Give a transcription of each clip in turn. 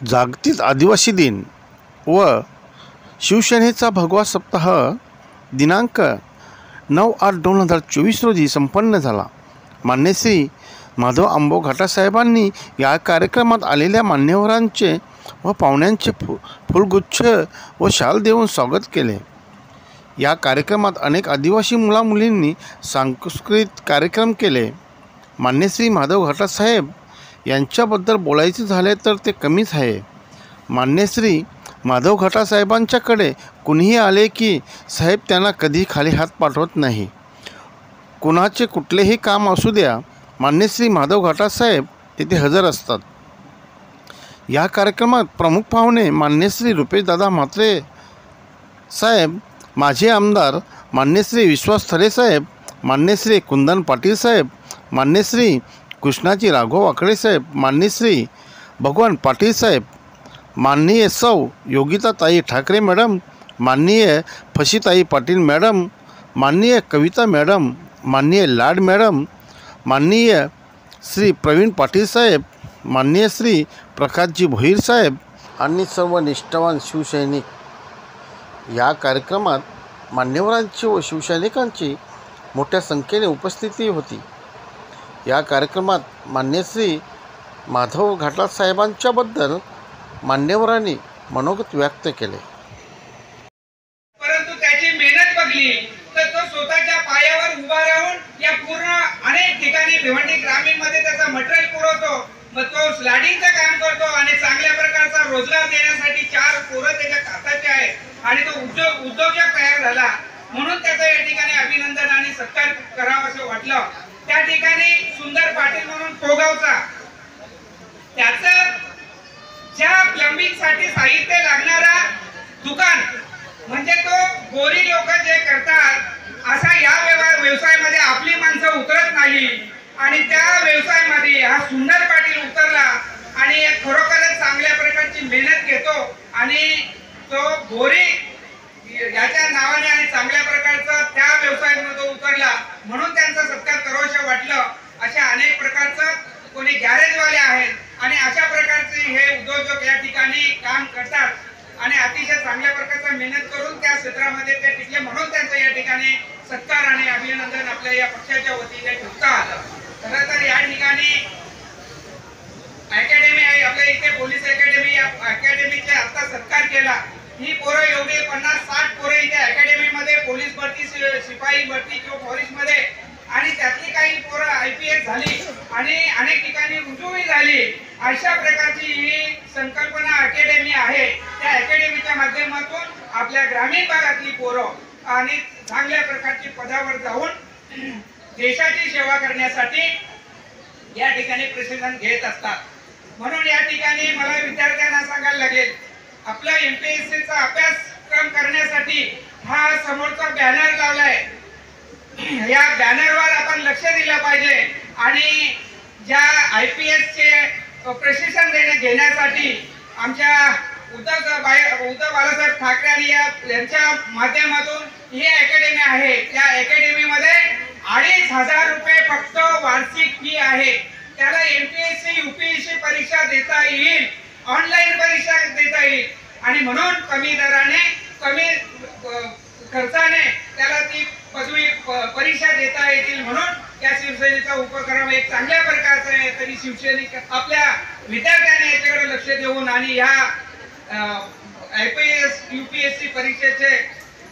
जागतिक आदिवासी दिन व शिवसेनेचा भगवा सप्ताह दिनांक 9/8/2024 रोजी संपन्न झाला। मान्य श्री माधव आंबो घाटासाहेबांनी या कार्यक्रमात आलेल्या मान्यवरांचे व पाहुण्यांचे फुलगुच्छ व शाल देऊन स्वागत केले। या कार्यक्रमात अनेक आदिवासी मुलामुलींनी सांस्कृतिक कार्यक्रम केले। मान्य श्री माधव घाटासाहेब यांच्याबद्दल बोलायचे झाले तर ते कमीच आहे। मान्य श्री माधव घाटासाहेबांच्याकडे कुणीही आले की साहेब त्यांना कधी खाली हात पाठवत नाही। कुणाचे कुठलेही काम असू द्या, मान्य श्री माधव घाटासाहेब तिथे हजर असतात। या कार्यक्रमात प्रमुख पाहुणे मान्य श्री रुपेशदादा म्हात्रे साहेब, माजी आमदार मान्य श्री विश्वास थरे साहेब, मान्य श्री कुंदन पाटील साहेब, मान्य श्री कृष्णाजी राघव आकडे साहेब, मान्य श्री भगवान पाटील साहेब, माननीय सौ योगिताताई ठाकरे मॅडम, माननीय फशीताई पाटील मॅडम, माननीय कविता मॅडम, माननीय लाड मॅडम, माननीय श्री प्रवीण पाटील साहेब, माननीय श्री प्रकाशजी भोईर साहेब आणि सर्व निष्ठावान शिवसैनिक। या कार्यक्रमात मान्यवरांची व शिवसैनिकांची मोठ्या संख्येने उपस्थिती होती। या कार्यक्रमात मान्य श्री माधव घाटासाहेबांच्याबद्दल मान्यवरांनी मनोगत व्यक्त केले। परंतु त्याची मेहनत बघली तर तो स्वतःच्या पायावर उभा राहून या पूर्ण अनेक ठिकाणी भिवंडी ग्रामीण मध्ये त्याचा मटेरियल पुरवतो, मग तो स्लायडिंगचं काम करतो आणि चांगल्या प्रकारचा रोजगार देण्यासाठी 4 पोरं त्याच्या हाताचे आहेत आणि तो उद्योजक तयार झाला। म्हणून त्याचं या ठिकाणी अभिनंदन आणि सत्कार करावं असं वाटलं। त्या ठिकाणी सुंदर पाटील म्हणून कोगावचा त्याचं ज्या प्लंबिंग साठी साहित्य लागणारा दुकान म्हणजे तो गोरी लोक जे करतात असा या व्यवसायामध्ये आपली माणसं उतरत नाही आणि त्या व्यवसायामध्ये हा सुंदर पाटील उतरला आणि खरोखरच चांगल्या प्रकारची मेहनत घेतो आणि तो गोरी याच्या नावाने आणि चांगल्या प्रकारचा त्या व्यवसायामध्ये उतरला म्हणून त्यांचा सत्कार करावासा वाटलं। अशा अनेक प्रकारचं कोणी गॅरेजवाले आहेत आणि अशा प्रकारचे हे उद्योजक या ठिकाणी काम करतात आणि अतिशय चांगल्या प्रकारचा मेहनत करून त्या क्षेत्रामध्ये ते टिकले म्हणून त्यांचा या ठिकाणी सत्कार आणि अभिनंदन आपल्या या पक्षाच्या वतीने ठेवता आलं। खरं तर या ठिकाणी अकॅडमी आहे आपल्या इथे पोलीस अकॅडमी, या अकॅडमीचा आता सत्कार केला। ही पोरं एवढी 50-60 पोरं इथे अकॅडमी मध्ये पोलीस भरती, शिपाई भरती किंवा फॉरेस्ट मध्ये आणि त्यातली काही पोरं IPS झाली आणि अनेक ठिकाणी रुजूही झाली। अशा प्रकारची ही संकल्पना अकॅडमी आहे। त्या अकॅडमीच्या माध्यमातून आपल्या ग्रामीण भागातली पोरं आणि चांगल्या प्रकारची पदावर जाऊन देशाची सेवा करण्यासाठी या ठिकाणी प्रशिक्षण घेत असतात। म्हणून या ठिकाणी मला विद्यार्थ्यांना सांगायला लागेल, आपला MPSCचा अभ्यासक्रम करण्यासाठी हा समोरचा बॅनर लावलाय, या बॅनरवर आपण लक्ष दिलं पाहिजे आणि ज्या IPS चे प्रशिक्षण घेण्यासाठी आमच्या उद्धव बाळासाहेब ठाकरे आणि यांच्या माध्यमातून ही अकॅडमी आहे। त्या अकॅडमीमध्ये 2,500 रुपये फक्त वार्षिक फी आहे। त्याला MPSC UPSC परीक्षा देता येईल, ऑनलाईन परीक्षा देता येईल आणि म्हणून कमी दराने कमी खर्चाने त्याला ती पदवी परीक्षा देता येतील म्हणून या शिवसेनेचा उपक्रम एक चांगल्या प्रकारचा आहे। तरी शिवसैनिक आपल्या विद्यार्थ्यांनी याच्याकडे लक्ष देऊन आणि या IPS UPSC परीक्षेचे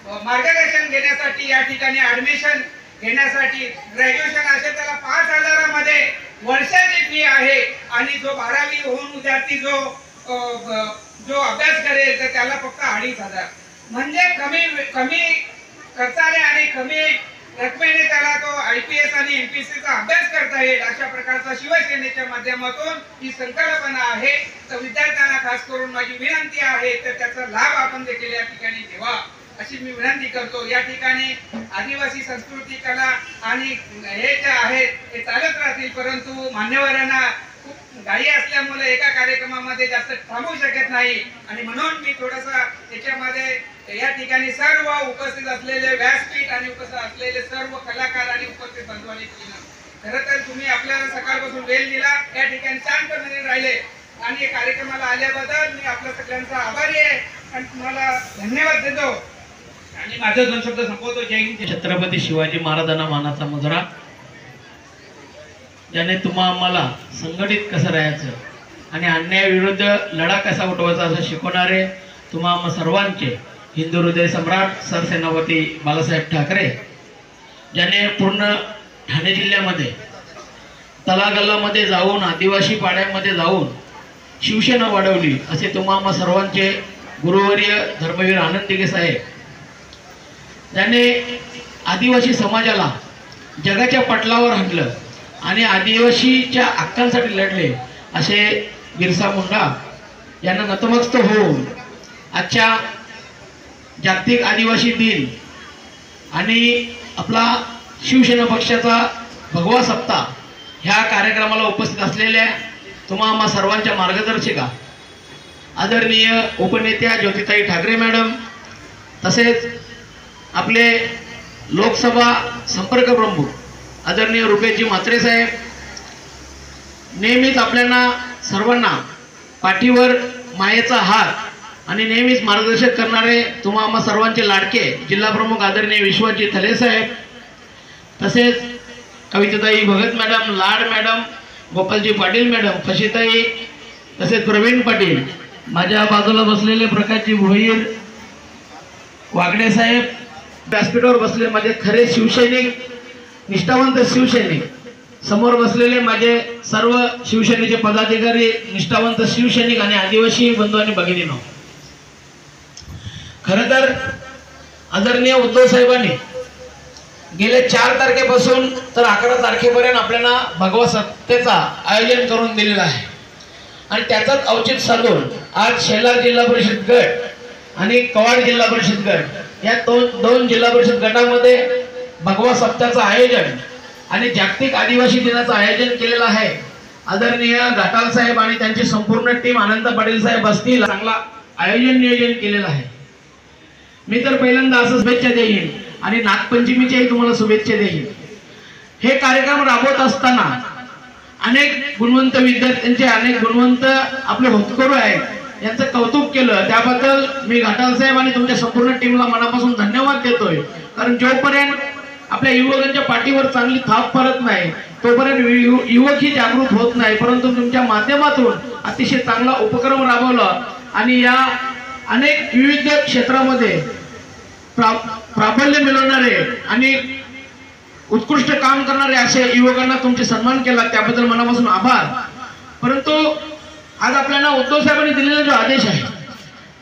मार्गदर्शन घेण्यासाठी या ठिकाणी ऍडमिशन घेण्यासाठी ग्रॅज्युएशन असेल त्याला 5,000 मध्ये वर्षाची फी आहे आणि जो 12वी होऊन विद्यार्थी जो अभ्यास करेल तर त्याला फक्त 2,500 म्हणजे कमी खर्चाने आणि कमी रकमेने त्याला तो IPS आणि MPSCचा अभ्यास करता येईल। अशा प्रकारचा शिवसेनेच्या माध्यमातून ही संकल्पना आहे। तर विद्यार्थ्यांना खास करून माझी विनंती आहे तर त्याचा लाभ आपण देखील या ठिकाणी घ्यावा अशी मी विनंती करतो। या ठिकाणी आदिवासी संस्कृती, कला आणि हे जे आहेत ते चालत राहतील, परंतु मान्यवरांना खूप घाई असल्यामुळे एका कार्यक्रमामध्ये जास्त थांबू शकत नाही आणि म्हणून मी थोडासा त्याच्यामध्ये या ठिकाणी सर्व उपस्थित असलेले व्यासपीठ आणि उपस्थित असलेले सर्व कलाकार आणि उपस्थित बंधूंनी खरं तर तुम्ही आपल्याला सकाळपासून वेळ दिला, या ठिकाणी शांतपणे राहिले आणि या कार्यक्रमाला आल्याबद्दल मी आपल्या सगळ्यांचा आभारी आहे आणि तुम्हाला धन्यवाद देतो आणि माझं दोन शब्द संपवतो. जय हिंद. छत्रपती शिवाजी महाराजांना मानाचा मुजरा, ज्याने तुम्हा आम्हाला संघटित कसं राहायचं आणि अन्यायाविरुद्ध लढा कसा उठवायचा असं शिकवणारे तुम्हा आम्हा सर्वांचे हिंदू हृदय सम्राट सरसेनापती बाळासाहेब ठाकरे, ज्याने पूर्ण ठाणे जिल्ह्यामध्ये तलागल्लामध्ये जाऊन आदिवासी पाड्यामध्ये जाऊन शिवसेना वाढवली, असे तुम्हा आम्हा सर्वांचे गुरुवर्य धर्मवीर आनंद दिघे साहेब, त्याने आदिवासी समाजाला जगाच्या पटलावर आणलं आणि आदिवासीच्या हक्कांसाठी लढले, असे बिरसा मुंडा यांना नतमस्तक होऊन आजच्या जागतिक आदिवासी दिन आणि आपला शिवसेना पक्षाचा भगवा सप्ताह ह्या कार्यक्रमाला उपस्थित असलेल्या तुम्हा आम्हा सर्वांच्या मार्गदर्शिका आदरणीय उपनेत्या ज्योतिताई ठाकरे मॅडम, तसेच आपले लोकसभा संपर्क प्रमुख आदरणीय रुपेशजी म्हात्रे साहेब, नेहमीच आपल्याला सर्वांना पाठीवर मायेचा हात आणि नेहमीच मार्गदर्शन करणारे तुम्हा आम्हा सर्वांचे लाडके जिल्हा प्रमुख आदरणीय विश्वजी थले साहेब, तसेच कविताताई भगत मॅडम, लाड मॅडम, गोपालजी पाटील मॅडम, फशीताई, तसेच प्रवीण पाटील, माझ्या बाजूला बसलेले प्रकाशजी भोईर, वागडे साहेब, व्यासपीठावर बसलेले माझे खरे शिवसैनिक, निष्ठावंत शिवसैनिक, समोर बसलेले माझे सर्व शिवसेनेचे पदाधिकारी, निष्ठावंत शिवसैनिक आणि आदिवासी बंधू आणि भगिनींनो, खरं तर आदरणीय उद्धव साहेबांनी गेले 4 तारखेपासून तर 11 तारखेपर्यंत आपल्याला भगवा सप्ताहाचा आयोजन करून दिलेलं आहे आणि त्याचाच औचित्य साधून आज शेलार जिल्हा परिषद गट आणि कवाड जिल्हा परिषद गट या दोन जिल्हा परिषद गटामध्ये भगवा सप्ताहाचं आयोजन आणि जागतिक आदिवासी दिनाचं आयोजन केलेलं आहे. आदरणीय घाटाल साहेब आणि त्यांची संपूर्ण टीम, आनंद पाटील साहेब असतील, चांगला आयोजन नियोजन केलेलं आहे. मी तर पहिल्यांदा असं शुभेच्छा देईन आणि नागपंचमीच्याही तुम्हाला शुभेच्छा देईन. हे कार्यक्रम राबवत असताना अनेक गुणवंत विद्यार्थ्यांचे, अनेक गुणवंत आपले होतकरू आहेत, यांचं कौतुक केलं, त्याबद्दल मी घाटाल साहेब आणि तुमच्या संपूर्ण टीमला मनापासून धन्यवाद देतोय. कारण जोपर्यंत आपल्या युवकांच्या पाठीवर चांगली थाप पडत नाही तोपर्यंत युवक ही जागृत होत नाही. परंतु तुमच्या माध्यमातून अतिशय चांगला उपक्रम राबवला आणि या अनेक विविध क्षेत्रामध्ये प्राबल्य मिळवणारे आणि उत्कृष्ट काम करणारे असे युवकांना तुमचे सन्मान केला, त्याबद्दल मनापासून आभार. परंतु आज आपल्याला उद्धव साहेबांनी दिलेला जो आदेश आहे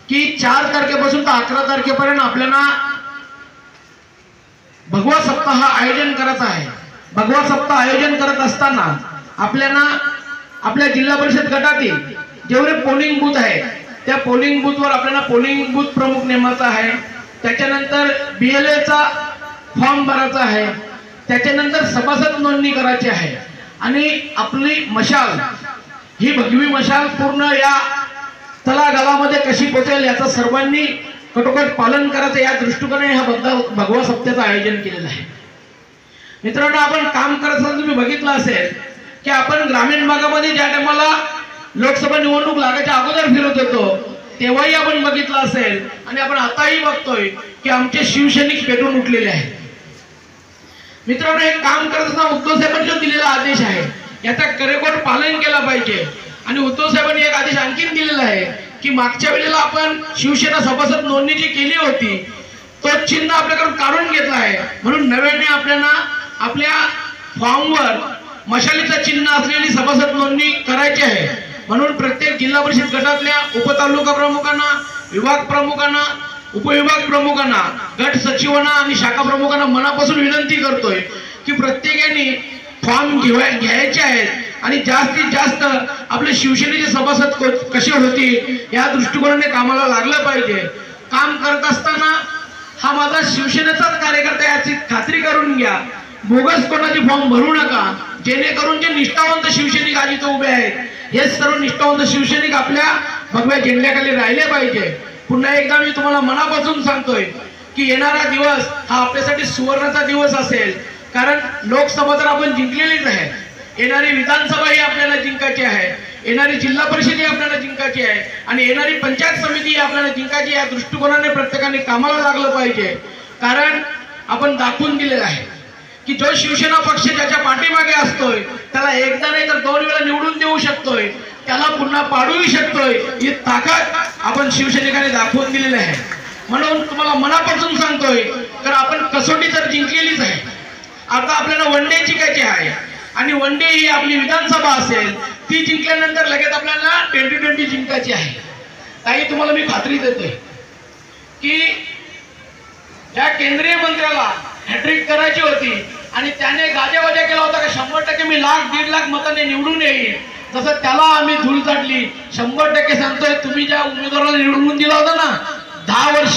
की 4 तारखेपासून तर 11 तारखेपर्यंत आपल्याला भगवा सप्ताह आयोजन करायचा आहे. भगवा सप्ताह आयोजन करत असताना आपल्याला आपल्या जिल्हा परिषद गटातील जेवढे पोलिंग बूथ आहेत त्या पोलिंग बूथवर आपल्याला पोलिंग बूथ प्रमुख नेमायचा आहे. त्याच्यानंतर BLA चा फॉर्म भरायचा आहे. त्याच्यानंतर सभासद नोंदणी करायची आहे आणि आपली मशाल ही भगवी मशाल पूर्ण या तलागावामध्ये कशी पोहोचेल याचं सर्वांनी कटोकट पालन करायचं, या दृष्टिकोनाने हा भगवा सप्ताहाचं आयोजन केलेलं आहे. मित्रांनो, आपण काम करत असताना तुम्ही बघितलं असेल की आपण ग्रामीण भागामध्ये ज्या टायमाला लोकसभा निवडणूक लागायच्या अगोदर फिरत होतो तेव्हाही आपण बघितलं असेल आणि आपण आताही बघतोय की आमचे शिवसैनिक पेटून उठलेले आहेत. मित्रांनो, हे काम करत असताना उद्धव साहेबांनी दिलेला आदेश आहे याचा कडेकोट पालन केलं पाहिजे. आणि उद्धव साहेबांनी एक आदेश आणखीन दिलेला आहे की मागच्या वेळेला आपण शिवसेना सभासद नोंदणी जी केली होती तो चिन्ह आपल्याकडून काढून घेतला आहे, म्हणून नव्याने आपल्याला आपल्या फॉर्मवर मशालीचं चिन्ह असलेली सभासद नोंदणी करायची आहे. म्हणून प्रत्येक जिल्हा परिषद गटातल्या उपतालुका प्रमुखांना, विभाग प्रमुखांना, उपविभाग प्रमुखांना, गट सचिवांना आणि शाखा प्रमुखांना मनापासून विनंती करतोय की प्रत्येकाने फॉर्म घ्यायचे आहेत आणि जास्तीत जास्त आपले शिवसेनेचे सभासद कसे होतील या दृष्टिकोनाने कामाला लागलं पाहिजे. काम करत असताना हा माझा शिवसेनेचाच कार्यकर्ता याची खात्री करून घ्या. बोगस कोणाचे फॉर्म भरू नका, जेणेकरून जे निष्ठावंत शिवसैनिक आज इथे उभे आहेत हे सर्व निष्ठावंत शिवसैनिक आपल्या भगव्या झेंड्याखाली राहिले पाहिजे. पुन्हा एकदा मी तुम्हाला मनापासून सांगतोय की येणारा दिवस हा आपल्यासाठी सुवर्णाचा दिवस असेल. कारण लोकसभा तर आपण जिंकलेलीच आहे, येणारी विधानसभा ही आपल्याला जिंकायची आहे, येणारी जिल्हा परिषद ही आपल्याला जिंकायची आहे आणि येणारी पंचायत समिती ही आपल्याला जिंकायची. या दृष्टिकोनाने प्रत्येकाने कामाला लागलं पाहिजे. कारण आपण दाखवून दिलेलं आहे की जो शिवसेना पक्ष ज्याच्या पाठीमागे असतोय त्याला एकदा नाही तर 2 वेळा निवडून देऊ शकतोय, त्याला पुन्हा पाडूही शकतोय. ही ताकद आपण शिवसैनिकांनी दाखवून दिलेली आहे. म्हणून तुम्हाला मनापासून सांगतोय तर आपण कसोटी तर जिंकलेलीच आहे. आता आपल्याला वन डे जिंकायची आहे आणि वन डे ही आपली विधानसभा असेल, ती जिंकल्यानंतर लगेच आपल्याला 2020 जिंकायची आहे. ताई तुम्हाला मी खात्री देतोय की ज्या केंद्रीय मंत्र्याला हॅट्रिक करायची होती आणि त्याने गाजावाजा केला होता की 100% मी 1,00,000-1.5 लाख मताने निवडून येईल, तसं त्याला आम्ही धूळ चाटली. 100% सांगतोय, तुम्ही ज्या उमेदवाराला निवडून दिला होता ना 10 वर्ष,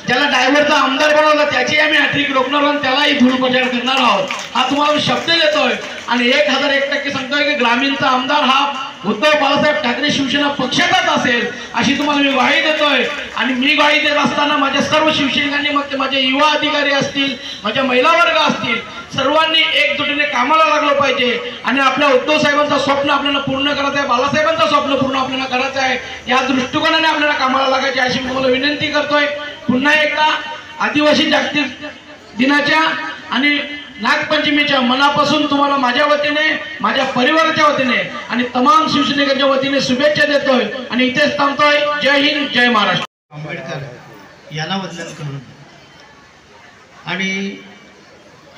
ज्याला ड्रायव्हरचा आमदार बनवला, त्याची आम्ही हॅट्रिक रोखणार आहोत, त्यालाही धूळ प्रचार करणार आहोत. हा तुम्हाला मी शब्द देतोय आणि 1001% सांगतोय की ग्रामीणचा आमदार हा उद्धव बाळासाहेब ठाकरे शिवसेना पक्षाचाच असेल, अशी तुम्हाला मी ग्वाही देतोय. आणि मी ग्वाही देत असताना माझ्या सर्व शिवसैनिकांनी, मग ते माझे युवा अधिकारी असतील, माझ्या महिला वर्ग असतील, सर्वांनी एकजुटीने कामाला लागलं पाहिजे. आणि आपल्या उद्धव साहेबांचं स्वप्न आपल्याला पूर्ण करायचं आहे, बाळासाहेबांचं स्वप्न पूर्ण आपल्याला करायचं आहे. या दृष्टिकोनाने आपल्याला कामाला लागायचे अशी मी तुम्हाला विनंती करतोय. पुन्हा एकदा आदिवासी जागतिक दिनाच्या आणि नागपंचमीच्या मनापासून तुम्हाला माझ्या वतीने, माझ्या परिवाराच्या वतीने आणि तमाम शिवसैनिकांच्या वतीने शुभेच्छा देतोय आणि इथेच थांबतोय. जय हिंद, जय महाराष्ट्र. आंबेडकर यांना वंदन करून आणि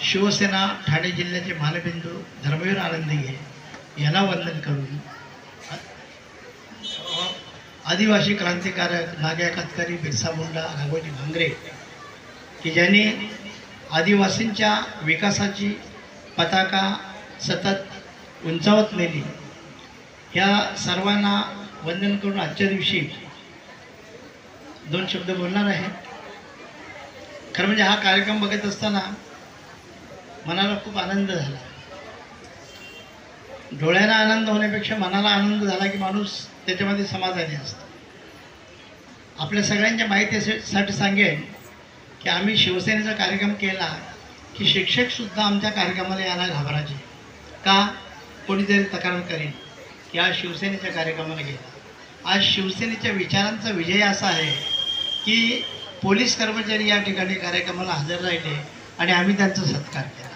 शिवसेना ठाणे जिल्ह्याचे मानबिंदू धर्मवीर आनंदगे यांना वंदन करून आदिवासी क्रांतिकारक नाग्या कातकरी बिरसा मुंडा राघोजी भांगरे की ज्यांनी आदिवासींच्या विकासाची पताका सतत उंचावत नेली, ह्या सर्वांना वंदन करून आजच्या दिवशी 2 शब्द बोलणार आहे. खरं म्हणजे हा कार्यक्रम बघत असताना मनाला खूप आनंद झाला. डोळ्याला आनंद होण्यापेक्षा मनाला आनंद झाला की माणूस त्याच्यामध्ये समाधानी असतो. आपल्या सगळ्यांच्या माहितीसाठी सांगेन की आम्ही शिवसेनेचा कार्यक्रम केला की शिक्षकसुद्धा आमच्या कार्यक्रमाला यायला घाबरायचे. का? कोणीतरी तक्रार करेन की आज शिवसेनेच्या कार्यक्रमाला गेला. आज शिवसेनेच्या विचारांचा विजय असा आहे की पोलीस कर्मचारी या ठिकाणी कार्यक्रमाला हजर राहिले आणि आम्ही त्यांचा सत्कार केला.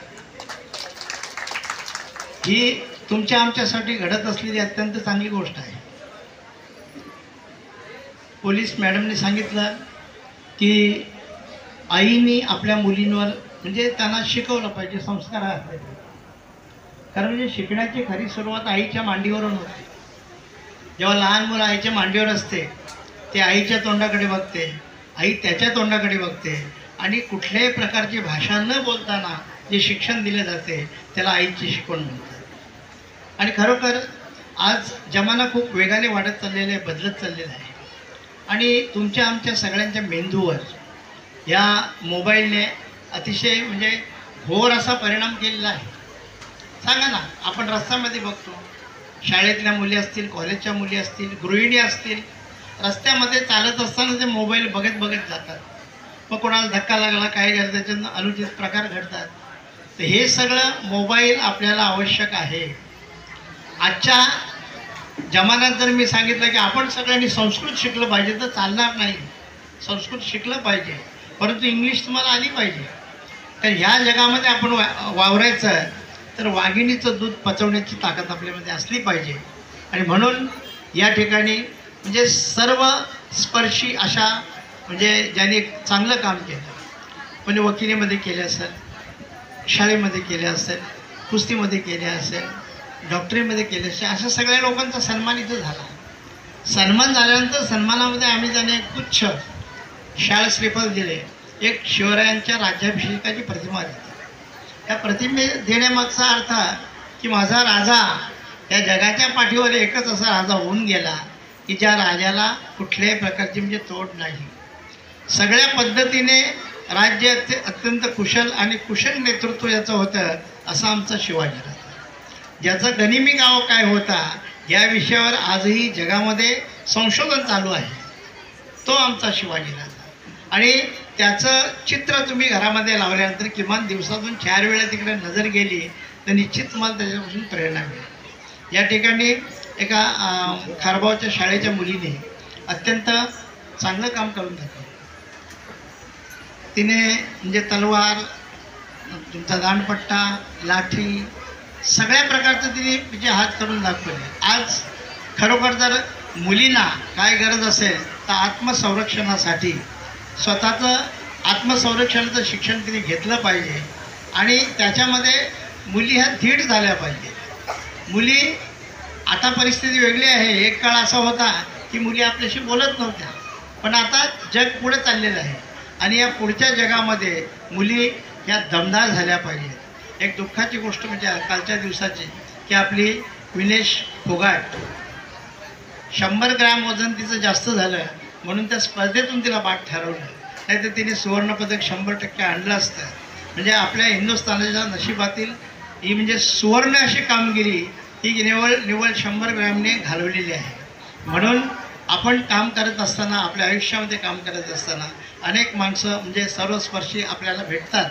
ही तुमच्या आमच्यासाठी घडत असलेली अत्यंत चांगली गोष्ट आहे. पोलीस मॅडमने सांगितलं की आईने आपल्या मुलींवर म्हणजे त्यांना शिकवलं पाहिजे, संस्कार असले. कारण म्हणजे शिकण्याची खरी सुरुवात आईच्या मांडीवरून होते. जेव्हा लहान मुलं आईच्या मांडीवर असते ते आईच्या तोंडाकडे बघते, आई त्याच्या तोंडाकडे बघते आणि कुठल्याही प्रकारची भाषा न बोलताना जे शिक्षण दिले जाते त्याला आईची शिकवण म्हणतात. आणि खरोखर आज जमाना खूप वेगाने वाढत चाललेला आहे, बदलत चाललेला आहे आणि तुमच्या आमच्या सगळ्यांच्या मेंदूवर या मोबाईलने अतिशय म्हणजे घोर असा परिणाम केलेला आहे. सांगा ना, आपण रस्त्यामध्ये बघतो, शाळेतल्या मुली असतील, कॉलेजच्या मुली असतील, गृहिणी असतील, रस्त्यामध्ये चालत असताना ते मोबाईल बघत बघत जातात. मग कोणाला धक्का लागला, काय झालं, त्याच्यातून अनुचित प्रकार घडतात. तर हे सगळं मोबाईल आपल्याला आवश्यक आहे. आजच्या जमान्यात जर मी सांगितलं की आपण सगळ्यांनी संस्कृत शिकलं पाहिजे तर चालणार नाही. संस्कृत शिकलं पाहिजे परंतु इंग्लिश तुम्हाला आली पाहिजे. तर ह्या जगामध्ये आपण वावरायचं तर वाघिणीचं दूध पचवण्याची ताकद आपल्यामध्ये असली पाहिजे. आणि म्हणून या ठिकाणी म्हणजे सर्व स्पर्शी अशा म्हणजे ज्यांनी चांगलं काम केलं, म्हणजे वकिलीमध्ये केलं असेल, शाळेमध्ये केले असेल, कुस्तीमध्ये केले असेल, डॉक्टरीमध्ये केले असेल, अशा सगळ्या लोकांचा सन्मान इथं झाला. सन्मान झाल्यानंतर सन्मानामध्ये आम्ही त्यांना एक गुच्छ शाल श्रीफल दिले, एक शिवरायांच्या राज्याभिषेकाची प्रतिमा दिली. त्या प्रतिमे देण्यामागचा अर्थ की माझा राजा या जगाच्या पाठीवर एकच असा राजा होऊन गेला की ज्या राजाला कुठल्याही प्रकारची म्हणजे तोड नाही. सगळ्या पद्धतीने राज्य अत्यंत कुशल आणि कुशल नेतृत्व याचं होतं असा आमचा शिवाजी राजा. ज्याचा गनिमी गाव काय होता या विषयावर आजही जगामध्ये संशोधन चालू आहे, तो आमचा शिवाजी राजा. आणि त्याचं चित्र तुम्ही घरामध्ये लावल्यानंतर किमान दिवसातून 4 वेळा तिकडे नजर गेली तर निश्चित तुम्हाला त्याच्यापासून प्रेरणा मिळेल. या ठिकाणी एका खारबावच्या शाळेच्या मुलीने अत्यंत चांगलं काम करून दाखवलं. तिने म्हणजे तलवार, तुमचा दांडपट्टा, लाठी, सगळ्या प्रकारचं तिने तिचे हात करून दाखवले. आज खरोखर जर मुलींना काय गरज असेल तर आत्मसंरक्षणासाठी स्वतःचं आत्मसंरक्षणाचं शिक्षण तिने घेतलं पाहिजे आणि त्याच्यामध्ये मुली ह्या धीट झाल्या पाहिजे. मुली आता परिस्थिती वेगळी आहे. एक काळ असा होता की मुली आपल्याशी बोलत नव्हत्या, पण आता जग पुढे चाललेलं आहे आणि या पुढच्या जगामध्ये मुली ह्या दमदार झाल्या पाहिजेत. एक दुःखाची गोष्ट म्हणजे कालच्या दिवसाची की आपली विनेश फोगाट 100 ग्रॅम वजन तिचं जास्त झालं म्हणून त्या स्पर्धेतून तिला बाद ठरवलं. नाहीतर तिने सुवर्णपदक 100% आणलं असतं. म्हणजे आपल्या हिंदुस्थानाच्या नशिबातील ही म्हणजे सुवर्ण अशी कामगिरी ही निव्वळ 100 ग्रॅमने घालवलेली आहे. म्हणून आपण काम करत असताना, आपल्या आयुष्यामध्ये काम करत असताना अनेक माणसं म्हणजे सर्वस्पर्शी आपल्याला भेटतात,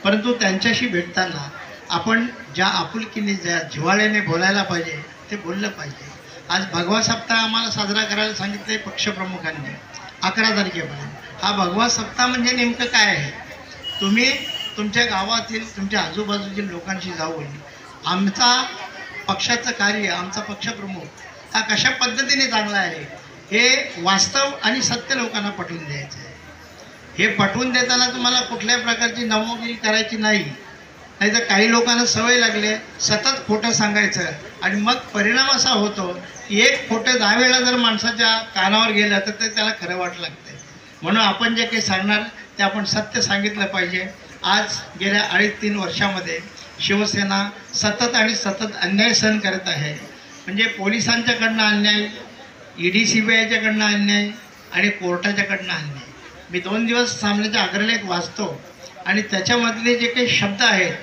परंतु त्यांच्याशी भेटताना आपण ज्या आपुलकीने, ज्या जिव्हाळ्याने बोलायला पाहिजे ते बोललं पाहिजे. आज भगवा सप्ताह आम्हाला साजरा करायला सांगितले पक्षप्रमुखांनी 11 तारखेपर्यंत. हा भगवा सप्ताह म्हणजे नेमकं काय आहे? तुम्ही तुमच्या गावातील, तुमच्या आजूबाजूतील लोकांशी जाऊन आमचा पक्षाचं कार्य, आमचा पक्षप्रमुख हा कशा पद्धतीने चांगला आहे हे वास्तव आणि सत्य लोकांना पटवून द्यायचं आहे. हे पटवून देताना तुम्हाला कुठल्याही प्रकारची नवोगिरी करायची नाही. नाहीतर काही लोकांना सवय लागले सतत खोटं सांगायचं आणि मग परिणाम असा होतो की एक खोटं 10 वेळा जर माणसाच्या कानावर गेलं तर ते त्याला खरं वाटं लागतं. म्हणून आपण जे काही सांगणार ते आपण सत्य सांगितलं पाहिजे. आज गेल्या 2.5-3 वर्षामध्ये शिवसेना सतत आणि सतत अन्याय सहन करत आहे. म्हणजे पोलिसांच्याकडनं अन्याय, ED CBIच्याकडनं अन्याय आणि कोर्टाच्याकडनं अन्याय. मी 2 दिवस सामन्याच्या अग्रलेख वाचतो आणि त्याच्यामधले जे काही शब्द आहेत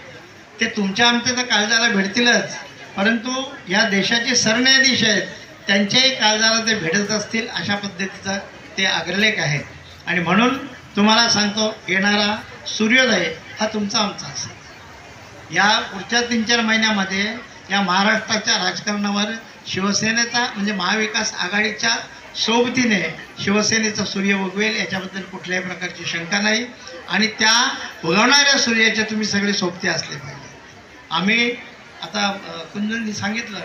ते तुमच्या आमच्या तर काळजाला भेटतीलच, परंतु या देशाचे सरन्यायाधीश आहेत त्यांच्याही काळजाला ते भेटत असतील अशा पद्धतीचा ते अग्रलेख आहे. आणि म्हणून तुम्हाला सांगतो, येणारा सूर्योदय हा तुमचा आमचा असेल. या पुढच्या 3-4 महिन्यामध्ये या महाराष्ट्राच्या राजकारणावर शिवसेनेचा म्हणजे महाविकास आघाडीच्या सोबतीने शिवसेनेचा सूर्य उगवेल याच्याबद्दल कुठल्याही प्रकारची शंका नाही. आणि त्या उगवणाऱ्या सूर्याचे तुम्ही सगळे सोबते असले पाहिजे. आम्ही आता कुंदननी सांगितलं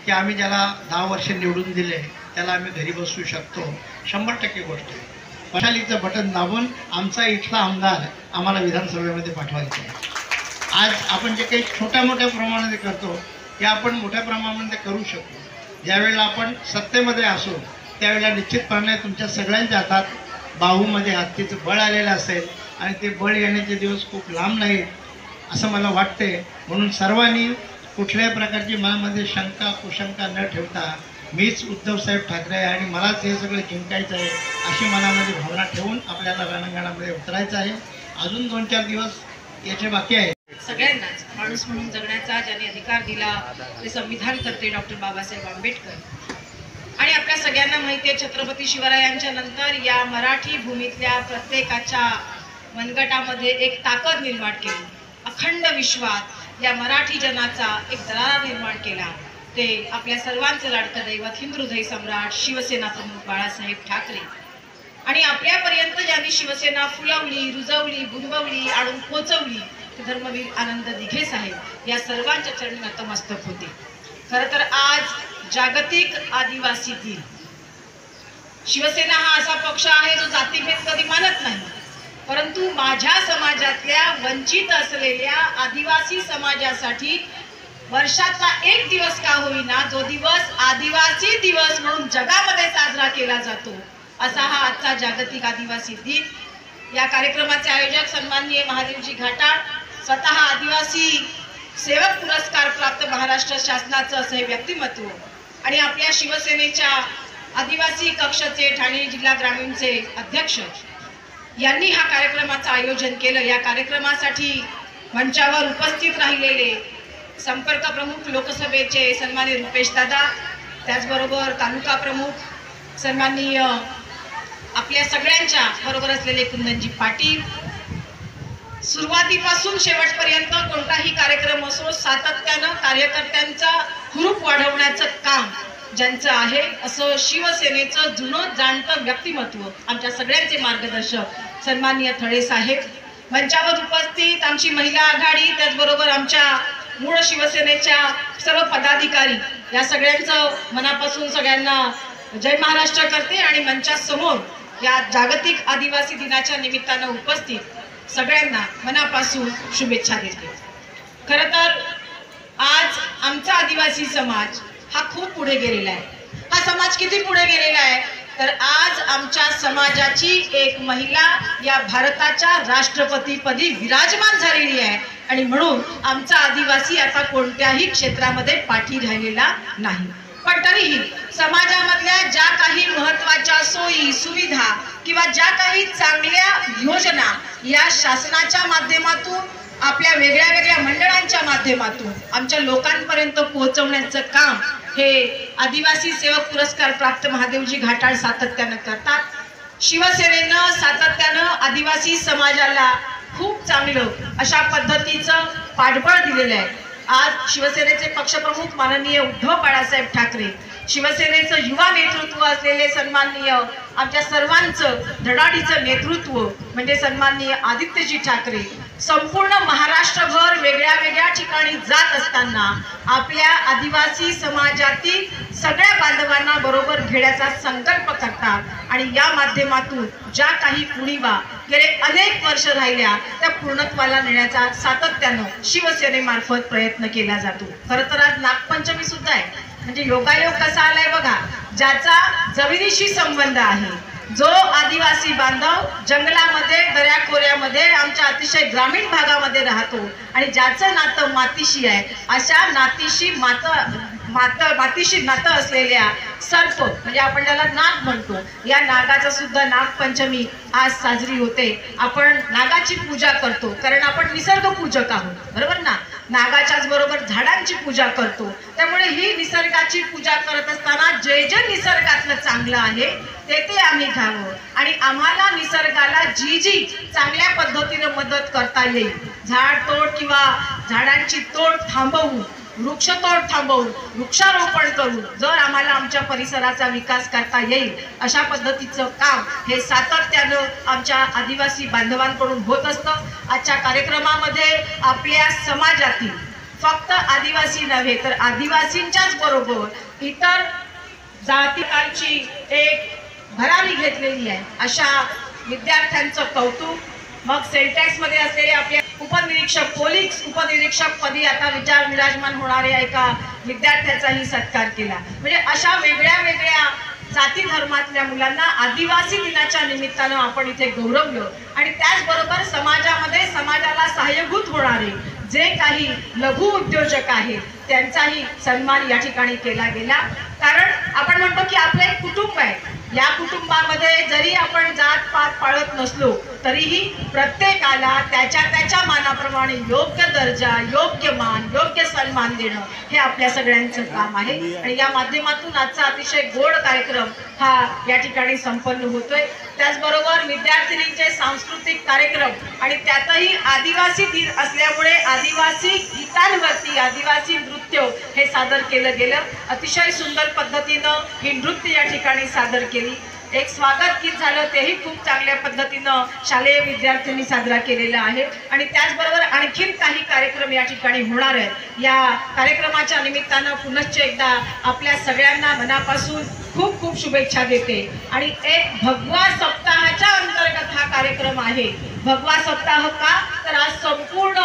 की आम्ही ज्याला 10 वर्ष निवडून दिले त्याला आम्ही घरी बसवू शकतो. 100% गोष्ट आहे. पशालीचं बटन दाबून आमचा इथला आमदार आम्हाला विधानसभेमध्ये पाठवायचा आहे. आज आपण जे काही छोट्या मोठ्या प्रमाणामध्ये करतो ते आपण मोठ्या प्रमाणामध्ये करू शकतो. ज्यावेळेला आपण सत्तेमध्ये असू त्यावेळेला निश्चितपणे तुमच्या सगळ्यांच्या हातात बाहूमध्ये हत्तीचं बळ आलेलं असेल आणि ते बळ येण्याचे दिवस खूप लांब नाहीत असं मला वाटते. म्हणून सर्वांनी कुठल्याही प्रकारची मनामध्ये शंका कुशंका न ठेवता मीच उद्धवसाहेब ठाकरे आहे आणि मलाच हे सगळं जिंकायचं आहे अशी मनामध्ये भावना ठेवून आपल्याला रणांगणामध्ये उतरायचं आहे. अजून 2-4 दिवस याचे बाकी आहे. सगळ्यांनाच माणूस म्हणून जगण्याचा ज्याने अधिकार दिला ते संविधान करते डॉक्टर बाबासाहेब आंबेडकर. आणि आपल्या सगळ्यांना माहिती आहे छत्रपती शिवरायांच्या नंतर या मराठी भूमीतल्या प्रत्येकाच्या मनगटामध्ये एक ताकद निर्माण केली. अखंड विश्वात या मराठी जनाचा एक दरारा निर्माण केला. ते आपल्या सर्वांचं लाडकं दैवत हिंदुहृदय सम्राट शिवसेना प्रमुख बाळासाहेब ठाकरे. आणि आपल्यापर्यंत ज्यांनी शिवसेना फुलवली, रुजवली, बुंबवली, आणून पोचवली ते धर्मवीर आनंद दिघे साहेब या सर्वांच्या चरणी नतमस्तक होते. खरं तर आज जागतिक आदिवासी दिन. शिवसेना हा असा पक्ष आहे जो जातीभेद कधी मानत नाही, परंतु माझ्या समाजातल्या वंचित असलेल्या आदिवासी समाजासाठी वर्षाचा एक दिवस का होईना जो दिवस आदिवासी दिवस म्हणून जगामध्ये साजरा केला जातो असा हा आजचा जागतिक आदिवासी दिन. या कार्यक्रमाचे आयोजक सन्माननीय महादेवजी घाटाळ, स्वतः आदिवासी सेवक पुरस्कार प्राप्त महाराष्ट्र शासनाचं असं हे व्यक्तिमत्व आणि आपल्या शिवसेनेच्या आदिवासी कक्षाचे ठाणे जिल्हा ग्रामीणचे अध्यक्ष यांनी हा कार्यक्रमाचं आयोजन केलं. या कार्यक्रमासाठी मंचावर उपस्थित राहिलेले संपर्क प्रमुख लोकसभेचे सन्माननीय रुपेश दादा, त्याचबरोबर तालुका प्रमुख सन्माननीय आपल्या सगळ्यांच्या बरोबर असलेले कुंदनजी पाटील, सुरुवातीपासून शेवटपर्यंत कोणताही कार्यक्रम असो सातत्यानं कार्यकर्त्यांचा हुरूप वाढवण्याचं काम ज्यांचं आहे असं शिवसेनेचं जुनं जाणतं व्यक्तिमत्व आमच्या सगळ्यांचे मार्गदर्शक सन्माननीय थळे साहेब, मंचावर उपस्थित आमची महिला आघाडी, त्याचबरोबर आमच्या मूळ शिवसेनेच्या सर्व पदाधिकारी, या सगळ्यांचं मनापासून सगळ्यांना जय महाराष्ट्र करते आणि मंचासमोर या जागतिक आदिवासी दिनाच्या निमित्तानं उपस्थित सगळ्यांना मनापासून शुभेच्छा देते. खरं तर आज आमचा आदिवासी समाज हा खूप पुढे गेलेला आहे. हा समाज किती पुढे गेलेला आहे तर आज आमच्या समाजाची एक महिला या भारताच्या राष्ट्रपतीपदी विराजमान झालेली आहे आणि म्हणून आमचा आदिवासी आता कोणत्याही क्षेत्रामध्ये पाठी राहिलेला नाही. पण तरीही समाजामधल्या ज्या काही महत्त्वाच्या सोयी सुविधा किंवा ज्या काही चांगल्या योजना या शासनाच्या माध्यमातून आपल्या वेगळ्या वेगळ्या मंडळांच्या माध्यमातून आमच्या लोकांपर्यंत पोहोचवण्याचं काम हे आदिवासी सेवक पुरस्कार प्राप्त महादेवजी घाटाळ सातत्यानं करतात. शिवसेनेनं सातत्यानं आदिवासी समाजाला खूप चांगलं अशा पद्धतीचं पाठबळ दिलेलं आहे. आज शिवसेनेचे पक्षप्रमुख माननीय उद्धव बाळासाहेब ठाकरे, शिवसेनेचं युवा नेतृत्व असलेले सन्माननीय आमच्या सर्वांचं धडाडीचं नेतृत्व म्हणजे सन्माननीय आदित्यजी ठाकरे संपूर्ण महाराष्ट्रभर वेगळ्या वेगळ्या ठिकाणी जात असताना आपल्या आदिवासी समाजातील सगळ्या बांधवांना बरोबर घेण्याचा संकल्प करतात आणि या माध्यमातून ज्या काही उणीवा गेले अनेक वर्ष राहिल्या त्या पूर्णत्वाला नेण्याचा सातत्यानं शिवसेनेमार्फत प्रयत्न केला जातो. खरं तर आज नागपंचमी सुद्धा आहे. म्हणजे योगायोग कसा आलाय बघा, ज्याचा जमिनीशी संबंध आहे, जो आदिवासी बांधव जंगलामध्ये दऱ्याखोऱ्यामध्ये आमच्या अतिशय ग्रामीण भागामध्ये राहतो आणि ज्याचं नातं मातीशी आहे, अशा मातीशी नातं असलेल्या सर्प म्हणजे आपण त्याला नाग म्हणतो, या नागाचा सुद्धा नागपंचमी आज साजरी होते. आपण नागाची पूजा करतो कारण आपण निसर्ग पूजक आहोत, बरोबर ना. नागाच्याच बरोबर झाडांची पूजा करतो. त्यामुळे ही निसर्गाची पूजा करत असताना जे जे निसर्गातलं चांगलं आहे ते आम्ही घ्यावं आणि आम्हाला निसर्गाला जी जी चांगल्या पद्धतीनं मदत करता येईल, झाड तोड किंवा झाडांची तोड थांबवून, वृक्षतोड थांबवून, वृक्षारोपण करून जर आम्हाला आमच्या परिसराचा विकास करता येईल अशा पद्धतीचं काम हे सातत्यानं आमच्या आदिवासी बांधवांकडून होत असतं. आजच्या कार्यक्रमामध्ये आपल्या समाजातील फक्त आदिवासी नव्हे तर आदिवासींच्याच बरोबर इतर जातीकांची एक भरारी घेतलेली आहे अशा विद्यार्थ्यांचं कौतुक. मग सेंटॅक्समध्ये असलेले आपले उपनिरीक्षक, पोलीस उपनिरीक्षक पदी आता विराजमान होणाऱ्या एका विद्यार्थ्याचाही सत्कार केला. म्हणजे अशा वेगळ्या वेगळ्या जाती धर्मातल्या मुलांना आदिवासी दिनाच्या निमित्तानं आपण इथे गौरवलं आणि त्याचबरोबर समाजामध्ये समाजाला सहाय्यभूत होणारे जे काही लघु उद्योजक आहेत त्यांचाही सन्मान या ठिकाणी केला गेला. कारण आपण म्हणतो की आपलं एक कुटुंब आहे, या कुटुंबामध्ये जरी आपण जात पात पाळत नसलो तरीही प्रत्येकाला त्याच्या त्याच्या मानाप्रमाणे योग्य दर्जा, योग्य मान, योग्य सन्मान देणं हे आपल्या सगळ्यांचं काम आहे. आणि या माध्यमातून आजचा अतिशय गोड कार्यक्रम हा या ठिकाणी संपन्न होतोय. त्याचबरोबर विद्यार्थिनींचे सांस्कृतिक कार्यक्रम आणि त्यातही आदिवासी दिन असल्यामुळे आदिवासी गीतांवरती आदिवासी नृत्य हे सादर केलं गेलं. अतिशय सुंदर पद्धतीनं ही नृत्य या ठिकाणी सादर केली. एक स्वागत गीत झालं, तेही खूप चांगल्या पद्धतीनं शालेय विद्यार्थ्यांनी साजरा केलेला आहे. आणि त्याचबरोबर आणखीन काही कार्यक्रम या ठिकाणी होणार आहेत. या कार्यक्रमाच्या निमित्तानं पुनश्च एकदा आपल्या सगळ्यांना मनापासून खूप खूप शुभेच्छा देते. आणि एक भगवा सप्ताहाच्या अंतर्गत हा कार्यक्रम आहे. भगवा सप्ताह का तर आज संपूर्ण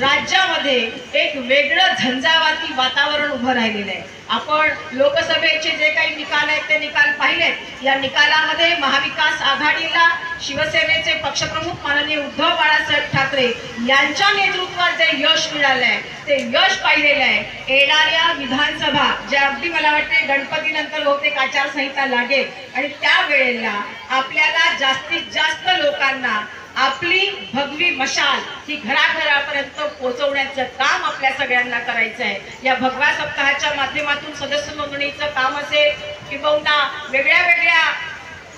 राज्यामध्ये एक वेगळं झंझावाती वातावरण उभं राहिलेलं आहे. आपण लोकसभेचे जे काही निकाल आहेत ते निकाल पाहिलेत. या निकालामध्ये महाविकास आघाडीला शिवसेनेचे पक्षप्रमुख माननीय उद्धव बाळासाहेब ठाकरे यांच्या नेतृत्वात जे यश मिळालंय ते यश पाहिलेलं आहे. येणाऱ्या विधानसभा ज्या अगदी मला वाटते गणपतीनंतर बहुतेक आचारसंहिता लागेल आणि त्यावेळेला आपल्याला जास्तीत जास्त लोकांना आपली भगवी मशाल ही घराघरापर्यंत पोहोचवण्याचं काम आपल्या सगळ्यांना करायचं आहे. या भगवा सप्ताहाच्या माध्यमातून सदस्य नोंदणीचं काम असेल किंवा वेगळ्या वेगळ्या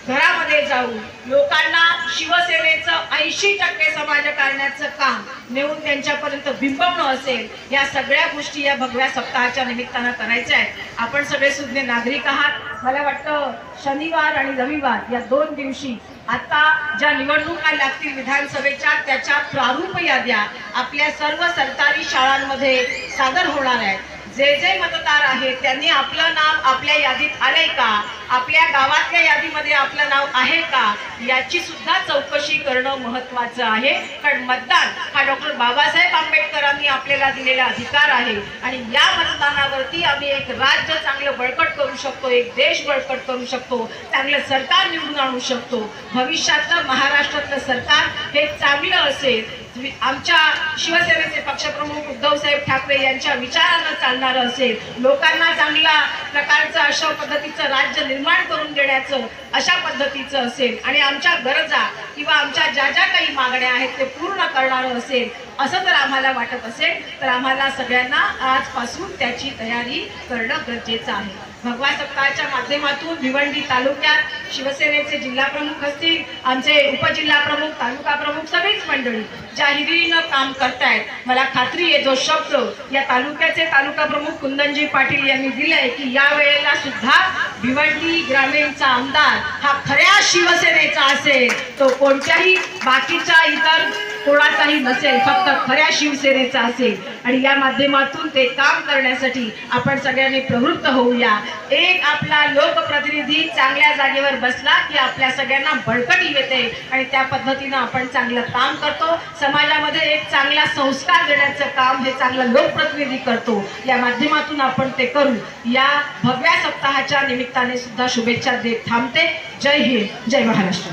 घरामध्ये जाऊन लोकांना शिवसेनेचं 80% समाजकारण्याचं काम नेऊन त्यांच्यापर्यंत बिंबवणं असेल, या सगळ्या गोष्टी या भगव्या सप्ताहाच्या निमित्तानं करायच्या आहेत। आपण सगळे सुज्ञ नागरिक आहात। मला वाटतं शनिवार आणि रविवार या 2 दिवशी आता ज्या निवडणुका लागतील विधानसभेच्या, त्याच्या प्रारूप याद्या आपल्या सर्व सरकारी शाळांमध्ये सादर होणार आहेत। जे मतदार आहेत त्यांनी आपलं नाव आपल्या यादीत आलंय का, आपल्या गावातल्या यादीमध्ये आपलं नाव आहे का, याची सुद्धा चौकशी करणं महत्त्वाचं आहे। कारण मतदान हा डॉक्टर बाबासाहेब आंबेडकरांनी आपल्याला दिलेला अधिकार आहे आणि या मतदानावरती आम्ही एक राज्य चांगलं बळकट करू शकतो, एक देश बळकट करू शकतो, चांगलं सरकार निवडून आणू शकतो। भविष्यातलं महाराष्ट्रातलं सरकार हे चांगलं असेल, आमच्या शिवसेनेचे पक्षप्रमुख उद्धवसाहेब ठाकरे यांच्या विचारानं चालणारं असेल, लोकांना चांगला प्रकारचं अशा पद्धतीचं राज्य निर्माण करून देण्याचं अशा पद्धतीचं असेल आणि आमच्या गरजा किंवा आमच्या ज्या ज्या काही मागण्या आहेत ते पूर्ण करणारं असेल असं जर आम्हाला वाटत असेल तर आम्हाला सगळ्यांना आजपासून त्याची तयारी करणं गरजेचं आहे। भगवा सप्ताहाच्या माध्यमातून भिवंडी तालुक्यात शिवसेनेचे जिल्हा प्रमुख असतील, आमचे उपजिल्हा प्रमुख, तालुका प्रमुख, सगळीच मंडळी ज्या हिरिरीनं काम करतायत, मला खात्री आहे जो शब्द या तालुक्याचे तालुका प्रमुख कुंदनजी पाटील यांनी दिलाय की या वेळेला सुद्धा भिवंडी ग्रामीणचा आमदार हा खऱ्या शिवसेनेचा असेल, तो कोणत्याही बाकीच्या इतर कोणाचाही नसेल, फक्त खऱ्या शिवसेनेचा असेल आणि या माध्यमातून ते काम करण्यासाठी आपण सगळ्यांनी प्रवृत्त होऊया। एक आपला लोकप्रतिनिधी चांगल्या जागेवर बसला की आपल्या सगळ्यांना बळकटी येते आणि त्या पद्धतीनं आपण चांगलं काम करतो, समाजामध्ये एक चांगला संस्कार देण्याचं काम हे चांगलं लोकप्रतिनिधी करतो। या माध्यमातून आपण ते करू। या भगव्या सप्ताहाच्या निमित्ताने सुद्धा शुभेच्छा देत थांबते। जय हिंद, जय महाराष्ट्र।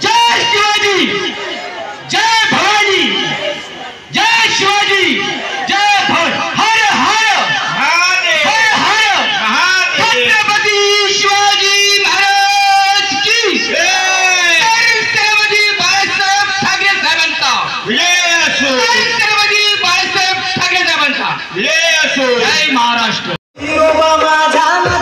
जय शिवाजी, जय भवानी, जय शिवाजी, जय हर हर हर हर छत्रपती शिवाजी महाराज की जय। छत्रपती बाळासाहेब ठाकरे साहेबांचा विजय असो, छत्रपती बाळासाहेब ठाकरे साहेबांचा विजय असो। जय महाराष्ट्र। हिरो बाबा झाला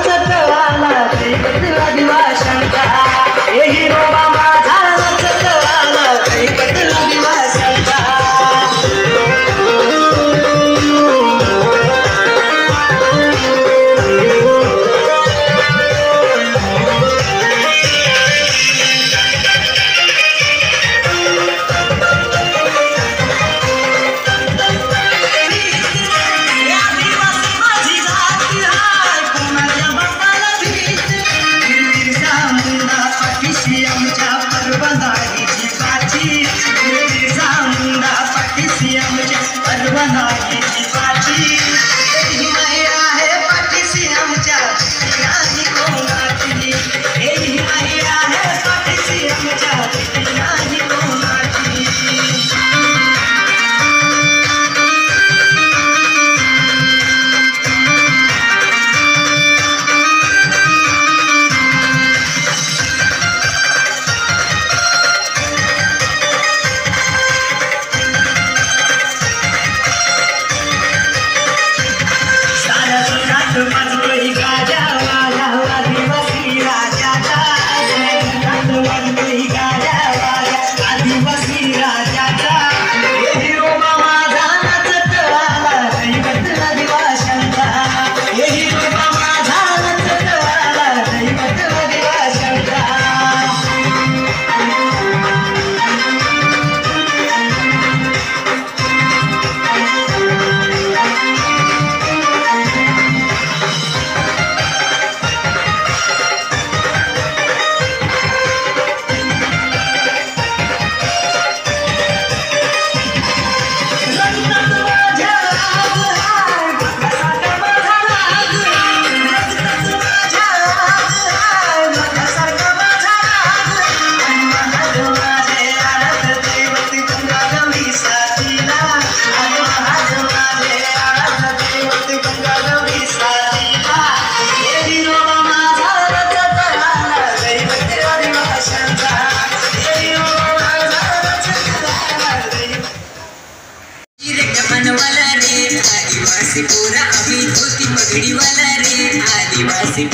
आदिवासी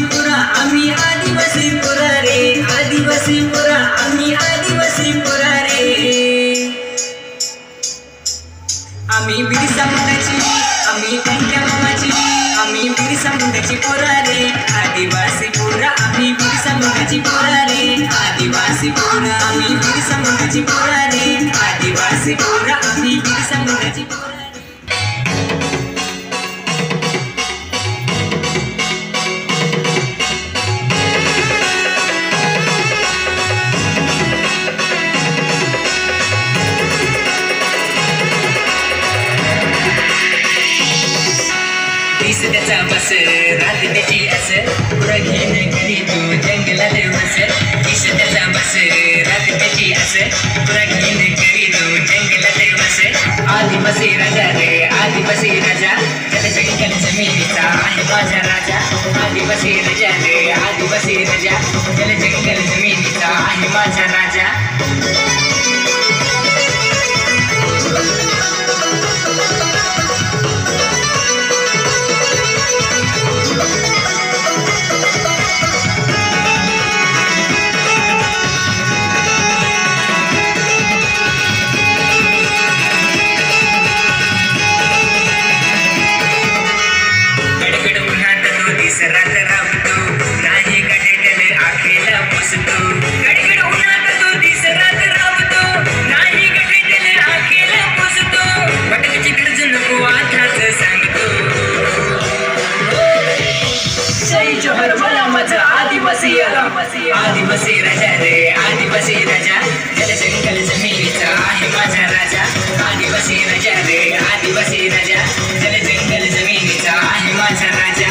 पोरा आम्ही आदिवासी पोरा रे आदिवासी पोरा आम्ही आदिवासी पोरा रे आम्ही बिरसा मुंडाची आम्ही त्यांच्या मामाची आम्ही बिरसा मुंडाची पोरा रे आदिवासी पोरा आम्ही बिरसा मुंडाची पोरा रे आदिवासी पोरा आम्ही बिरसा मुंडाची पोरा रे आदिवासी पोरा आम्ही बिरसा मुंडाची पोरा त्याचा बस रात त्याची असं पुरघीन करी तू जंगलात बस दिस त्याचा बस रात त्याची असं पुरघीन करी तू जंगलात बस आदिवासी राजा रे आदिवासी राजा त्याला जंगल जमिनीचा आहे माझा राजा आदिवासी राजा रे आदिवासी राजा त्याला जंगल जमिनीचा आहे माझा राजा आदिवासी राजा रे आदिवासी राजा त्याला जंगल जमिनीचा आहे माझा राजा आदिवासी राजा रे आदिवासी राजा त्याला जंगल जमिनीचा आहे माझा राजा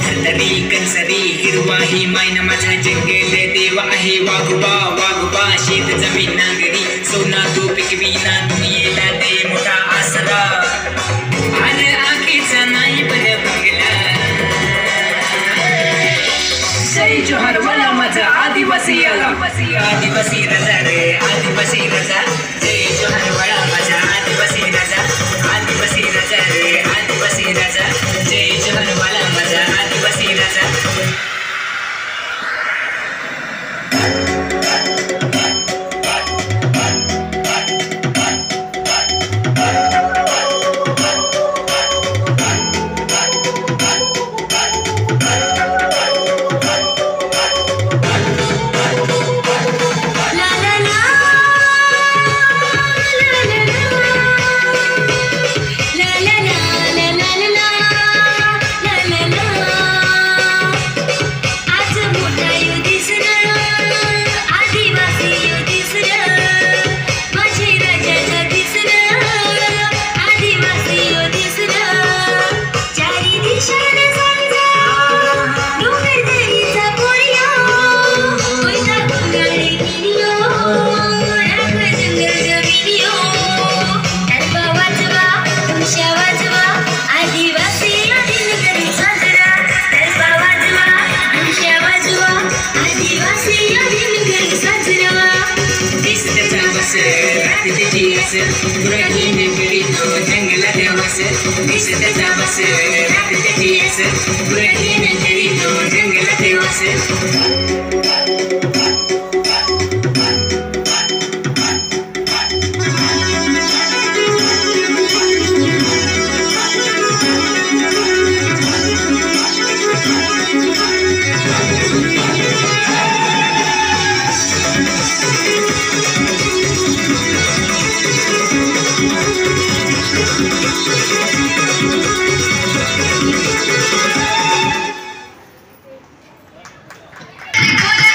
धरतरी कंसरी हिरवा ही मायना माझा जंगल देवा आहे वाघोबा वाघोबा शेत जमीन नांगरी सोना तू पिकविना दुनियेला दे मोठा आसरा आणि आखीचा नाही पण बंगला जय जोहर मला माझा आदिवासी आला आदिवासी राजा रे आदिवासी राजा जय जोहर मला माझा आदिवासी राजा आदिवासी राजा रे आदिवासी राजा जय जोहर मला माझा आदिवासी राजा Hola.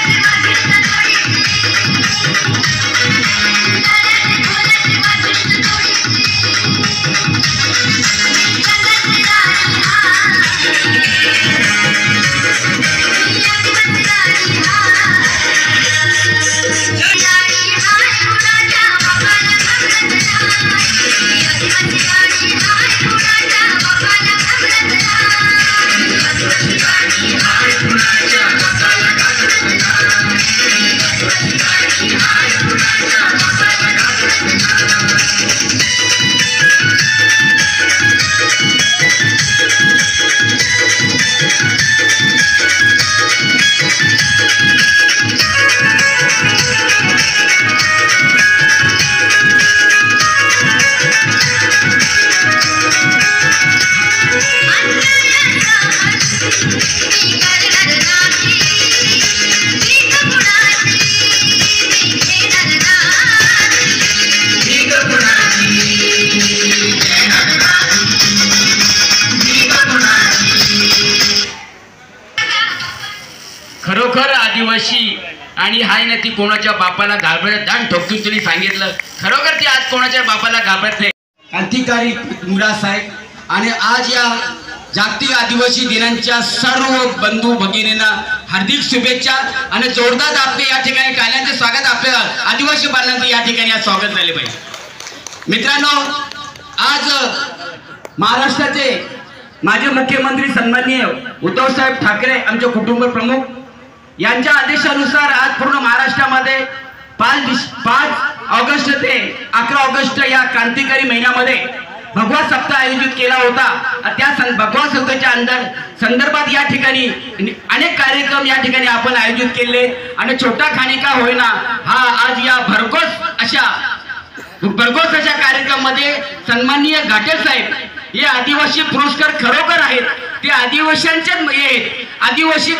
आदिवासी आणि हाय ना ती कोणाच्या बापाला घाबरत दान ठोकून तुम्ही सांगितलं खरोखर ती आज कोणाच्या बापाला घाबरत नाही. क्रांतिकारी मुंडा साहेब आणि आज या जागतिक आदिवासी दिनांच्या सर्व बंधू भगिनींना हार्दिक शुभेच्छा आणि जोरदार आपले या ठिकाणी टाळ्यांचे स्वागत आपल्या आदिवासी बांधवांचं या ठिकाणी आज स्वागत झाले पाहिजे. मित्रांनो, आज महाराष्ट्राचे माजी मुख्यमंत्री सन्माननीय उद्धव साहेब ठाकरे आमचे कुटुंब प्रमुख यांच्या आदेशानुसार आज पूर्ण महाराष्ट्रामध्ये 5 ऑगस्ट ते 11 ऑगस्ट या क्रांतिकारी महिन्यामध्ये भगवा सप्ताह आयोजित केला होता. त्या भगवा सप्ताहाच्या संदर्भात या ठिकाणी अनेक कार्यक्रम या ठिकाणी आपण आयोजित केले आणि छोटा खानिका होईना हा आज या भरघोस अशा कार्यक्रमामध्ये सन्माननीय घाटे साहेब हे आदिवासी पुरस्कार खरोखर आहेत ते आदिवासींचे आहेत. आदिवासी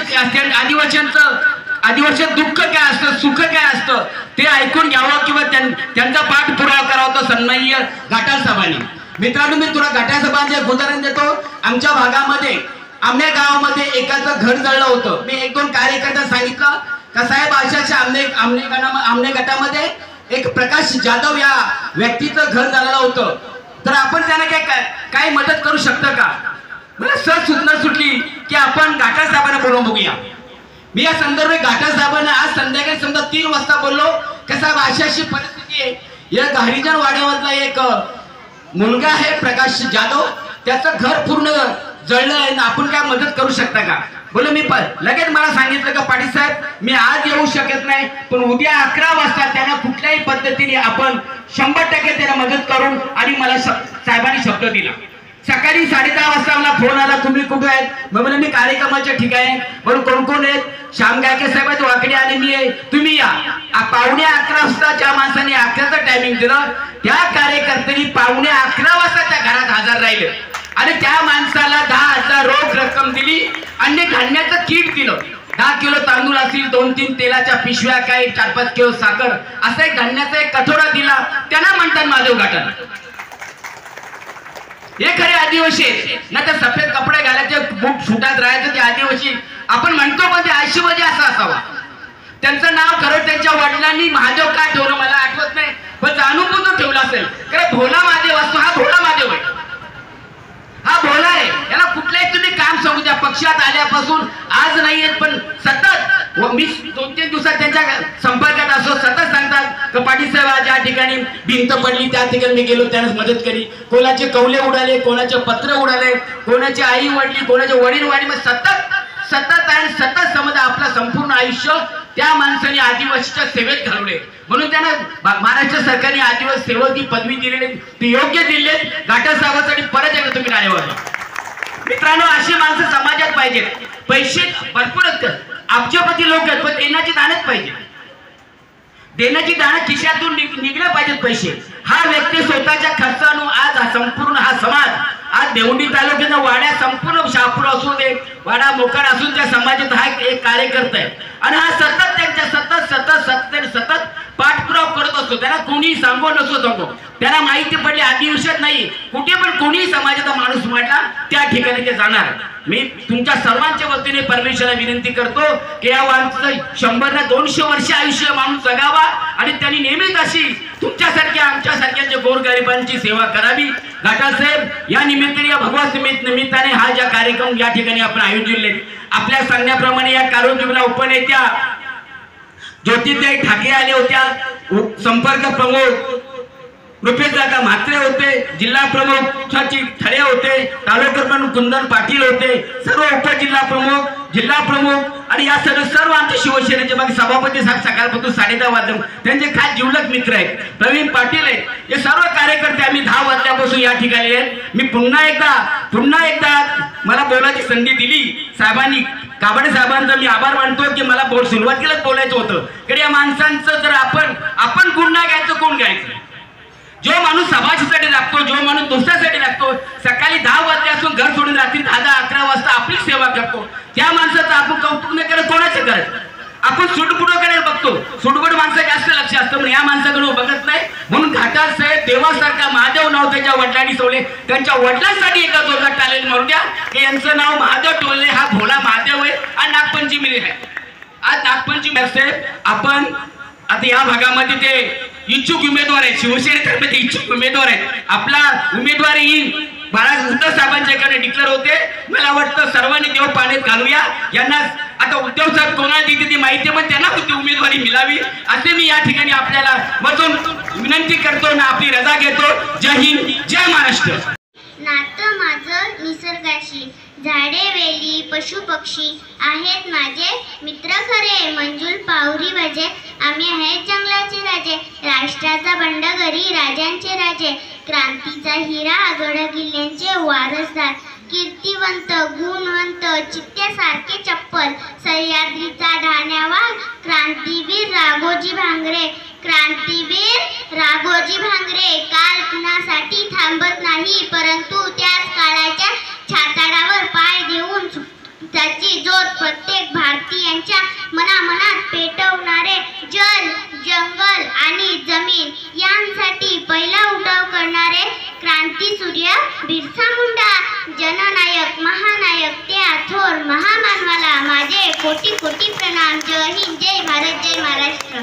दुःख काय असतं, सुख काय असतं ते ऐकून घ्यावं किंवा त्यांचा पाठपुरावा करावा तो सन्माननीय घाटाल साहेबांनी. मित्रांनो, मी तुला घाटाल साहेबांचे एक उदाहरण देतो. आमच्या भागामध्ये आमने गावामध्ये एकाचं घर जळलं होतं. मी 1-2 कार्यकर्त्यांना सांगितलं का साहेब अशा आमने गटामध्ये एक प्रकाश जाधव या व्यक्तीचं घर झालेलं होतं, तर आपण त्यांना काय मदत करू शकतो का. मला सहज सूचना सुटली की आपण घाटाल साहेबांना बोलवून बघूया. मी या संदर्भात घाटाल साहेबांना आज संध्याकाळी समजा 3 वाजता बोललो की साहेब अशी परिस्थिती आहे. या हरिजन वाड्यामधला एक मुलगा आहे प्रकाश जाधव, त्याचं घर पूर्ण जळलं आहे ना, आपण काय मदत करू शकता का. बोले मी लगेच मला सांगितलं का पाटील साहेब मी आज येऊ शकत नाही, पण उद्या 11 वाजता त्यांना कुठल्याही पद्धतीने आपण 100% त्यांना मदत करू. आणि मला साहेबांनी शब्द दिला. सकाळी 10:30 वाजता मला फोन आला, तुम्ही कुठे आहेत. म्हणून मी कार्यक्रमाच्या ठिकाणी. म्हणून कोण कोण आहेत. श्याम गायके साहेब वाकडे आणि मी आहे, तुम्ही या. 11:15 वाजता ज्या माणसाने 11चं टायमिंग दिलं त्या कार्यकर्त्यांनी 11:15 वाजता त्या घरात हजर राहिले आणि त्या माणसाला 10,000 रोख रक्कम दिली आणि धान्याचं किट दिलं. 10 किलो तांदूळ असतील, 2-3 तेलाच्या पिशव्या, काही 4-5 किलो साखर, असं एक धान्याचा एक कठोरा दिला. त्यांना म्हणतात माधव घाटन. हे खरे आदिवासी आहेत ना. तर सफेद कपडे घालायचे, बूट सुटात राहायचं ते आदिवासी आपण म्हणतो, पण ते आयुष्यमध्ये असं असावा. त्यांचं नाव खरं त्यांच्या वडिलांनी महादेव का ठेवलं मला आठवत नाही, पण जाणून ठेवलं असेल. कारण भोला महादेव असतो, हा भोला महादेव आहे. हा भोला आहे. याला कुठल्याही तुम्ही काम सांगू द्या, पक्षात आल्यापासून आज नाही येत, पण सतत मी 2-3 दिवसात त्यांच्या संपर्कात असो, सतत सांगतात पाटील साहेब ज्या ठिकाणी भिंत पडली त्या ठिकाणी मी गेलो, त्याने मदत केली. कोणाचे कौले उडाले, कोणाचे पत्र उडाले, कोणाची आई वडली, कोणाचे वडील वाढली, मग सतत समजा आपलं संपूर्ण आयुष्य त्या माणसाने आदिवासीच्या सेवेत घालवले. म्हणून त्यांना महाराष्ट्र सरकारने आदिवासी सेवक ही पदवी दिलेली ती योग्य दिली. घाटल साहेबांसाठी परत एकदा तुम्ही टाळ्या वाजवा. मित्रांनो, अशी माणसं समाजात पाहिजेत. पैसे भरपूर अब्जपती लोक आहेत, पण देण्याची दानच पाहिजे. देण्याची दानं खिशातून निघले पाहिजेत पैसे. हा व्यक्ती स्वतःच्या खर्चानं आज हा संपूर्ण हा समाज आज देवणी तालुक्याचा वाड्या संपूर्ण शहापूर असू दे, वाडा मोकाड असून त्या समाजात हा एक कार्यकर्ता आहे आणि हा सतत त्यांच्या सतत पाठपुरावा करत असतो. त्याला कोणी सांगो नसो सांगो, त्याला माहिती पडली आदिवासात नाही कुठे पण कोणी समाजाचा माणूस म्हटला त्या ठिकाणी ते जाणार. मी तुमच्या सर्वांच्या वतीने परमेश्वराला विनंती करतो की या माणसाचं 100 ना 200 वर्ष आयुष्य माणूस जगावा आणि त्यांनी नेहमीच अशी तुमच्यासारख्या आमच्यासारख्यांच्या गोरगरिबांची सेवा करावी. घाटाल साहेब या निमित्ताने या भगवा निमित्ताने हा ज्या कार्यक्रम या ठिकाणी आपण आयोजिले, आपल्या सांगण्याप्रमाणे या कार्यक्रमाला उपनेत्या ज्योतिताई ठाके आले होत्या, संपर्क प्रमुख रुपेश दादा म्हात्रे होते, जिल्हा प्रमुख सचिन ठळे होते, तालुका प्रमुख कुंदन पाटील होते, सर्व उपजिल्हा प्रमुख, जिल्हा प्रमुख आणि या सर्व आमचे शिवसेनेचे मग सभापती साहेब सकाळपासून 10:30 वाजता त्यांचे खास जिवलग मित्र आहेत, प्रवीण पाटील आहेत. हे सर्व कार्यकर्ते आम्ही 10 वाजल्यापासून या ठिकाणी आहेत. मी पुन्हा एकदा मला बोलायची संधी दिली साहेबांनी. काबडे साहेबांचा मी आभार मानतो की मला सुरुवातीलाच बोलायचं होतं. कारण या माणसांचं जर आपण गुण नाही घ्यायचं, कोण घ्यायचं. जो माणूस समाजासाठी लागतो, जो माणूस दुसऱ्यासाठी लागतो, सकाळी 10 वाजल्यापासून घर सोडून रात्री 10-11 वाजता आपली सेवा करतो, त्या माणसाचं आपण कौतुक नाही करत, कोणाचं करत. आपण सुटपुटो करायला बघतो, सुटपुट माणसं जास्त लक्ष असतं, पण या माणसाकडे बघत नाही. म्हणून घाटाल साहेब देवासारखा महादेव नाव त्याच्या वडिलांनी सोडले, त्यांच्या वडिलांसाठी एका जोरदार टाळ्या मारून द्या की यांचं नाव महादेव टोले, हा भोला महादेव आहे आणि नागपंचमी आहे. आज नागपंचमी असते. आपण आता या भागामध्ये ते इच्छुक उमेदवार आहेत, शिवसेनेतर्फे इच्छुक उमेदवार आहेत. आपला उमेदवारी ही बाळासाहेब उद्धव साहेबांच्याकडे डिक्लेअर होते. मला वाटतं सर्वांनी देव पाण्यात घालूया. यांना आता उद्धव साहेब कोणाला देते ती माहिती, पण त्यांना ती उमेदवारी मिळावी असे मी या ठिकाणी आपल्याला मधून विनंती करतो ना आपली रजा घेतो. जय हिंद, जय महाराष्ट्र. नातं माझं निसर्गाशी, झाडे वेली पशु पक्षी आहेत माझे मित्र खरे. मंजूल पावरी वाजे, आम्ही आहेत जंगलाचे राजे. राष्ट्राचा बंडगरी, राजांचे राजे. क्रांतीचा हिरा, गड किल्ल्यांचे वारसदार. कीर्तिवंत गुणवंत चित्त्यासारखे चप्पल. सह्याद्रीचा ढाण्यावार, क्रांतीवीर राघोजी भांगरे. क्रांतीवीर राघोजी भांगरे काल कुणासाठी थांबत नाही, परंतु त्याच काळाच्या छाताडावर पाय देऊन त्याची ज्योत प्रत्येक भारतीयांच्या मनामनात पेटवणारे. जल, जंगल आणि जमीन यांसाठी पहिला उठाव करणारे क्रांती सूर्य बिरसा मुंडा. जननायक महानायक त्या थोर महामानवाला माझे कोटी कोटी प्रणाम. जय हिंद, जय भारत, जय महाराष्ट्र.